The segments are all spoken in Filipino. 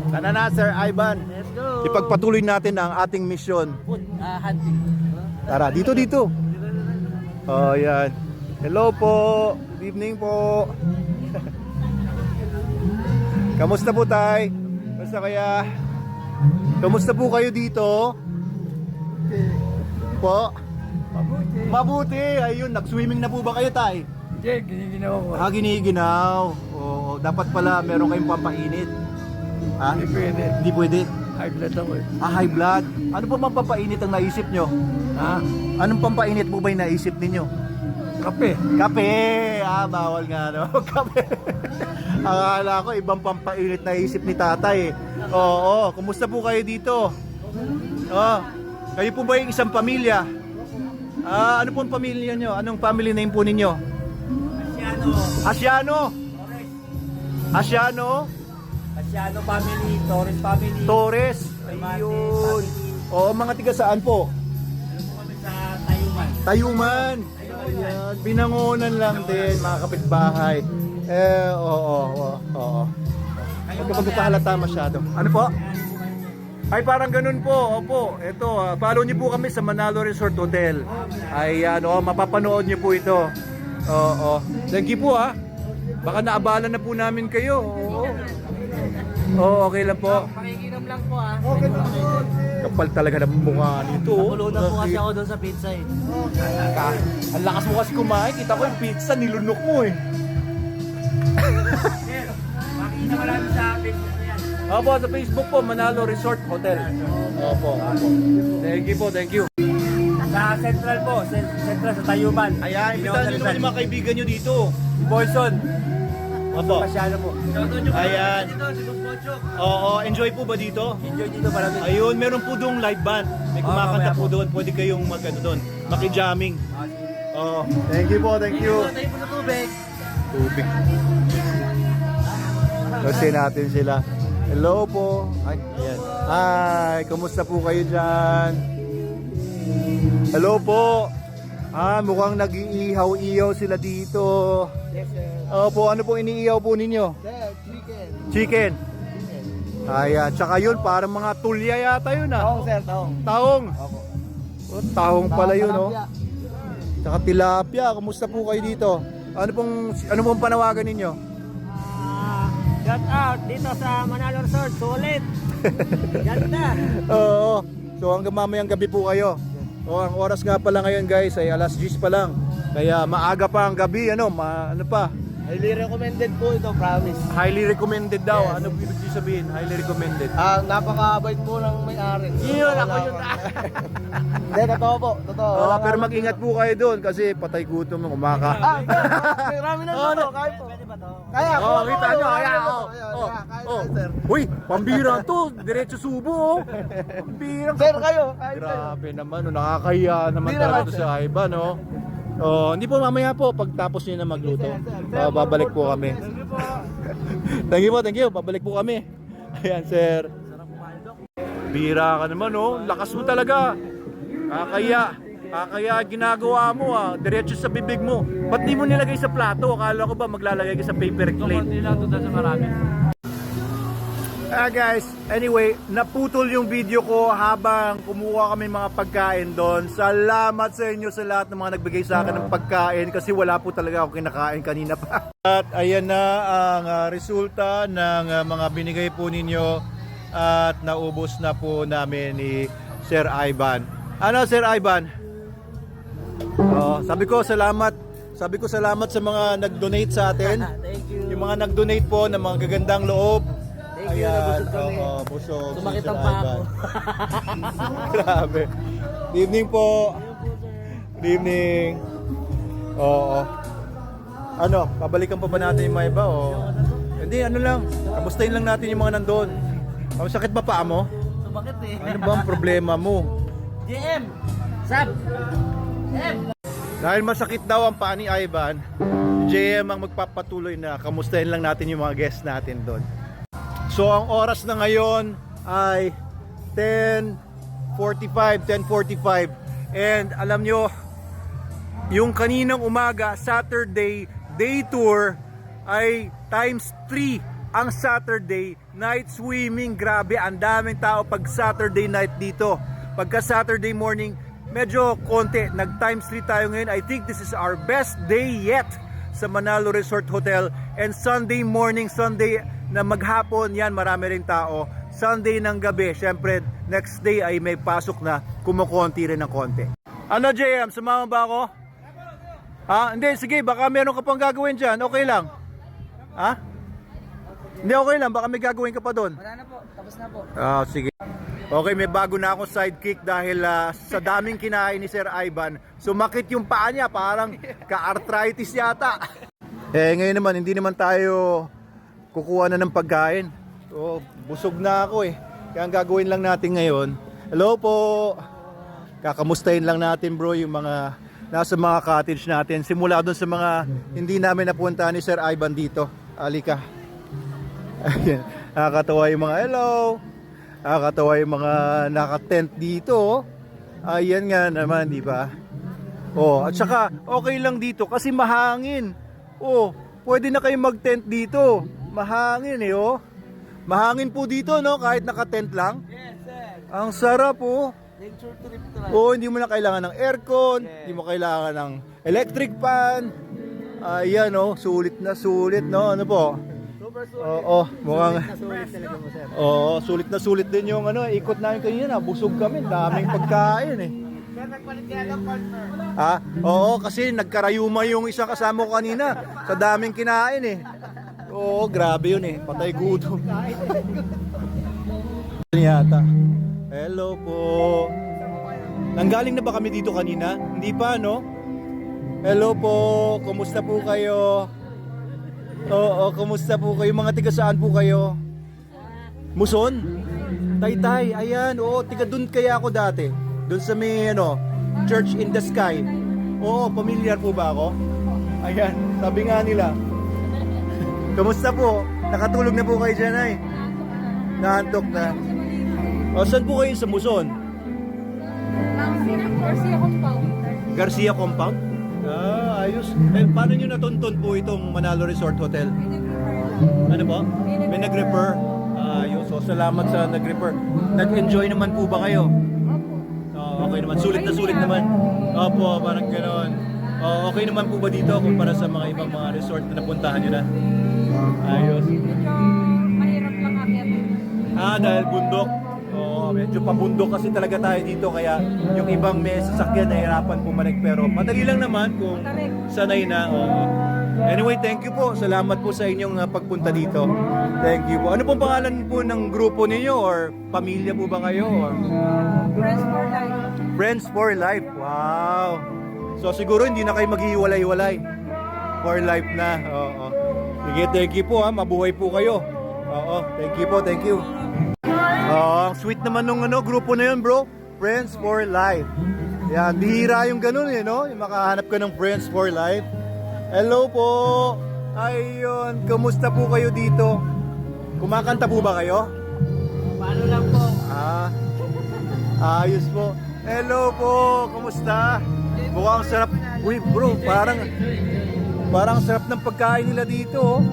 Tara na, Sir Ivan. Let's go. Ipagpatuloy natin ang ating misyon. Food hunting. Tara, dito. Oh, yan. Hello po. Good evening po. Kamusta po, Tay? Kamusta kaya? Kamusta po kayo dito? Po? Mabuti. Ayun, nag-swimming na po ba kayo, Tay? Hindi, giniginaw ko. Giniginaw. Oo, dapat pala meron kayong pampainit. Ha? Hindi pwede. Hindi pwede. High blood ako eh. High blood. Ano po bang pampainit ang naisip nyo? Ha? Anong pampainit po ba yung naisip ninyo? Kape. Kape! Bawal nga no? Kape. Akala ko ibang pampainit na isip ni tatay. Oo, kumusta po kayo dito? Oh, kayo po ba yung isang pamilya? Ano pong pamilya nyo? Anong family name po ninyo? Asiano. Asiano? Asiano family, Torres family. Torres. Ayun. Oo, mga tiga saan po? Sa Tayuman. Tayuman. Ayan, binangonan lang din, mga kapitbahay. Oo. Huwag ka magpapahalata masyado. Ano po? Ay, parang ganun po. Opo, ito, follow niyo po kami sa Manalo Resort Hotel. Ay, mapapanood niyo po ito. Oo. Thank you po, ha. Baka naabala na po namin kayo. Oo, okay lang po. Pakikinom lang po ah. Okay lang po. Kapal talaga ng mukha nito. Nakulo na po kasi ako doon sa pizza eh. Ang lakas mo kasi kumain. Kita ko yung pizza, nilunok mo eh. Makikita mo lang sa Facebook na yan. Opo, sa Facebook po, Manalo Resort Hotel. Opo. Thank you. Sa Central po, Central sa Tayuman. Ayan, imbitahan nyo naman yung mga kaibigan nyo dito. Boyson. Opo. Masyado po. Ayan. Oo, enjoy po ba dito? Enjoy dito para dito. Ayun, meron po doong live band. May kumakanta po doon. Pwede kayong doon. Maki-jamming. Oo. Thank you po. Tayo po sa tubig. Tubig. Kasi natin sila. Hello po. Ay, ayan. Hi, kumusta po kayo dyan? Hello po. Mukhang nag-iihaw-ihaw sila dito. Yes, sir. Opo, ano pong iniihaw po ninyo? Sir, chicken. Chicken. Ayan, tsaka yun, parang mga tulya yata yun Taong, sir, taong. Taong. Opo. Taong pala yun, no? Tilapia. Tsaka tilapia, kumusta po kayo dito? Ano pong panawagan ninyo? Shout out dito sa Manalo Resort. Sulit. Ganda. Oo. So hanggang mamayang gabi po kayo. O ang oras nga pala ngayon guys ay alas 10 pa lang. Kaya maaga pa ang gabi, ano pa? Highly recommended po ito, promise. Highly recommended daw. Yes. Ano ibig sabihin? Highly recommended. Napakabait po ng may-ari. Yun, ako yun. Hindi, totoo po. Totoo. Oo, pero mag-ingat po kayo doon kasi patay gutom ng umaka. Marami na Oh, ito. Kaya po. Pwede ba to? Kaya. Oh, kita nyo, kaya Kaya, sir. Uy, pambira to, diretso subo oh. Pambira. Sir, kayo. Kaya kayo. Grabe naman, nakakahiya naman Hindi talaga naman, to sir. sa Ivan, no? Oh, hindi po mamaya po pagtapos niyo na magluto. Babalik po kami. Thank you. Babalik po kami. Ayan, sir. Bira ka naman, oh. Lakas mo talaga. Kaya ginagawa mo diretso sa bibig mo. Ba't di mo nilagay sa plato? Akala ko ba maglalagay ka sa paper plate? Hindi lang ito sa marami. Guys, anyway, naputol yung video ko habang kumuha kami mga pagkain doon. Salamat sa inyo sa lahat ng mga nagbigay sa akin ng pagkain kasi wala po talaga ako kinakain kanina pa. At ayan na ang resulta ng mga binigay po ninyo at naubos na po namin ni Sir Ivan. Ano, Sir Ivan? Sabi ko salamat sa mga nag-donate sa atin. Thank you. Yung mga nag-donate po ng mga gagandang loob. Thank you, nabusog kami. Busog. Sumakit si ang Sir paa Ivan. ko. Grabe. Good evening po. Good evening. Oo. Ano, babalikan pa ba natin yung mga iba? Hindi, ano lang. Kamustahin lang natin yung mga nandun. Sakit ba paa mo? Sumakit eh. Ano ba ang problema mo? JM! Sab! M! Dahil masakit daw ang paa ni Ivan, JM ang magpapatuloy na kamustahin lang natin yung mga guests natin doon. So ang oras na ngayon ay 10:45 and alam nyo, yung kaninang umaga Saturday day tour ay times 3 ang Saturday night swimming. Grabe, ang daming tao pag Saturday night dito. Pagka Saturday morning, medyo konti. Nag times 3 tayo ngayon. I think this is our best day yet sa Manalo Resort Hotel. And Sunday morning, Sunday na maghapon, yan, marami rin tao. Sunday ng gabi, syempre, next day ay may pasok na, kumukonti rin ng konti. Ano, JM, sumama ba ako? Ha? Hindi, sige, baka meron ka pang gagawin dyan. Okay lang. Ha? Hindi, okay lang. Baka may gagawin ka pa doon. Wala na po, tapos na po. Ah, sige. Okay, may bago na akong sidekick dahil sa daming kinain ni Sir Ivan, sumakit yung paa niya, parang ka-arthritis yata. Ngayon naman, hindi naman tayo kukuha na ng pagkain. So, busog na ako Kaya ang gagawin lang natin ngayon, hello po! Kakamustahin lang natin bro yung mga nasa mga cottage natin. Simula doon sa mga hindi namin napunta ni Sir Ivan dito. Alika. Ayan. Nakakatawa yung mga hello. Nakakatawa yung mga naka-tent dito. Ayan nga naman, di ba? At saka okay lang dito kasi mahangin. Pwede na kayo mag-tent dito. Mahangin Mahangin po dito, no? Kahit naka-tent lang. Yes, sir. Ang sarap Nature trip to hindi mo na kailangan ng aircon, hindi mo kailangan ng electric fan. Ayan sulit na sulit, no? Ano po? Super sulit. Mukhang Sulit talaga mo, sir. sulit na sulit din yung ikot namin kanina, busog kami, daming pagkain Sir, nagpalit kaya ng partner. Kasi nagkarayuma yung isang kasama ko kanina sa daming kinain grabe yun patay gutom. Yata. Hello po. Nanggaling na ba kami dito kanina? Hindi pa, no? Hello po. Kumusta po kayo? Kumusta po kayo? Mga tiga saan po kayo? Muson? Taytay. Ayan. Tiga dun kaya ako dati. Dun sa may, Church in the Sky. Familiar po ba ako? Ayan. Sabi nga nila. Kumusta po? Nakatulog na po kayo dyan, ay? Naantok na. Saan po kayo sa Muson? Garcia Compound. Garcia Compound? Ayos. Paano nyo natunton po itong Manalo Resort Hotel? Ano po? May nag-refer? Ayos. So, salamat sa nag-refer. Nag-enjoy naman po ba kayo? Okay naman. Sulit na sulit naman. Opo, parang gano'n. Okay naman po ba dito kumpara sa mga ibang mga resort na napuntahan nyo na? Ayos. Medyo mahirap lang akyat. Dahil bundok. Medyo pabundok kasi talaga tayo dito kaya yung ibang may sasakyan nahirapan pumanik pero madali lang naman kung sanay na. Anyway, thank you po. Salamat po sa inyong pagpunta dito. Thank you po. Ano pong pangalan po ng grupo ninyo or pamilya po ba kayo? Or? Friends for life. Friends for life. Wow. So siguro hindi na kayo maghihiwalay-walay. For life na. Sige, thank you po Mabuhay po kayo. Thank you po. Thank you. Ang sweet naman nung grupo na yun, bro. Friends for life. Yan, bihira yung ganun no? Yung makahanap ka ng friends for life. Hello po. Ayun, kamusta po kayo dito? Kumakanta po ba kayo? Paano lang po? Ayos po. Hello po, kamusta? Mukhang sarap. Uy, bro, parang sarap ng pagkain nila dito.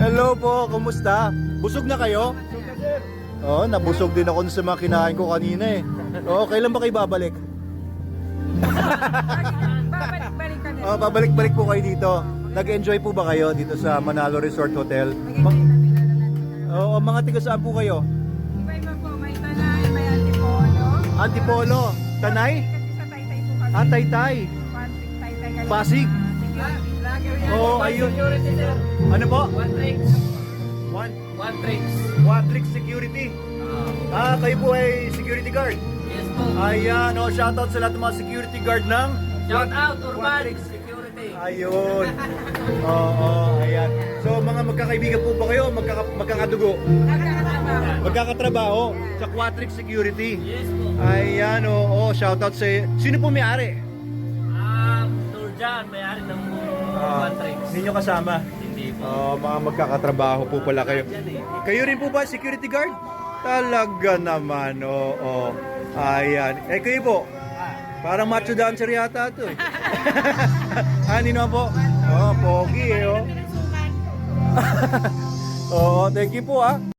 Hello po, kamusta? Busog na kayo? Nabusog din ako sa mga kinain ko kanina kailan ba kayo babalik? Babalik-balik kami. Babalik-balik po kayo dito. Nag-enjoy po ba kayo dito sa Manalo Resort Hotel? Mga tiga saan po kayo? Iba-iba po. May Tanay, may Antipolo. Antipolo, Tanay? Kasi sa Taytay po kami. Taytay, Taytay kami. Pasig. Ayun. Security, sir. Ano po? One tricks. One Tricks Security. Kayo po ay security guard. Yes po. Ayan, shoutout sa lahat ng mga security guard ng Shout out, One Urban Tricks. Security. Ayun. Ayan. So mga magkakaibigan po ba kayo? Magkakadugo? Magkakatrabaho sa Quatrix Security. Yes po. Ayan, shoutout sa... Sino po may-ari? Nurjan, may-ari ng Ah, One Tricks. Hindi nyo kasama? Hindi po. Mga magkakatrabaho po pala kayo. Kayo rin po ba security guard? Talaga naman, Ayan. Kayo po? Parang macho dancer yata ito Hindi naman po? Pogi Oo, thank you po ah.